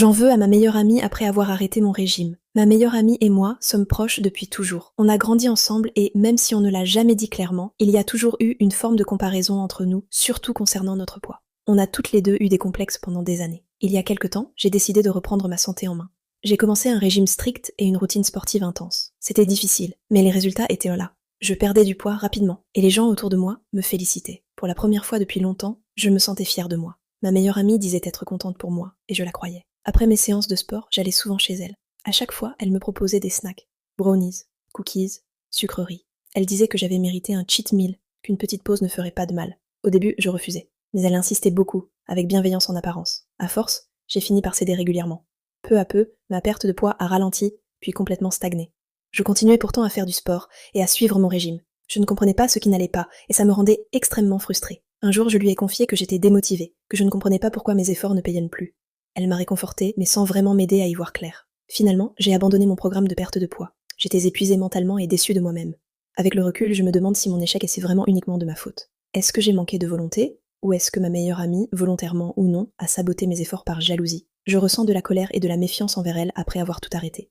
J'en veux à ma meilleure amie après avoir arrêté mon régime. Ma meilleure amie et moi sommes proches depuis toujours. On a grandi ensemble et même si on ne l'a jamais dit clairement, il y a toujours eu une forme de comparaison entre nous, surtout concernant notre poids. On a toutes les deux eu des complexes pendant des années. Il y a quelque temps, j'ai décidé de reprendre ma santé en main. J'ai commencé un régime strict et une routine sportive intense. C'était difficile, mais les résultats étaient là. Je perdais du poids rapidement et les gens autour de moi me félicitaient. Pour la première fois depuis longtemps, je me sentais fière de moi. Ma meilleure amie disait être contente pour moi et je la croyais. Après mes séances de sport, j'allais souvent chez elle. À chaque fois, elle me proposait des snacks. Brownies, cookies, sucreries. Elle disait que j'avais mérité un cheat meal, qu'une petite pause ne ferait pas de mal. Au début, je refusais. Mais elle insistait beaucoup, avec bienveillance en apparence. À force, j'ai fini par céder régulièrement. Peu à peu, ma perte de poids a ralenti, puis complètement stagné. Je continuais pourtant à faire du sport et à suivre mon régime. Je ne comprenais pas ce qui n'allait pas, et ça me rendait extrêmement frustrée. Un jour, je lui ai confié que j'étais démotivée, que je ne comprenais pas pourquoi mes efforts ne payaient plus. Elle m'a réconfortée, mais sans vraiment m'aider à y voir clair. Finalement, j'ai abandonné mon programme de perte de poids. J'étais épuisée mentalement et déçue de moi-même. Avec le recul, je me demande si mon échec est vraiment uniquement de ma faute. Est-ce que j'ai manqué de volonté, ou est-ce que ma meilleure amie, volontairement ou non, a saboté mes efforts par jalousie? Je ressens de la colère et de la méfiance envers elle après avoir tout arrêté.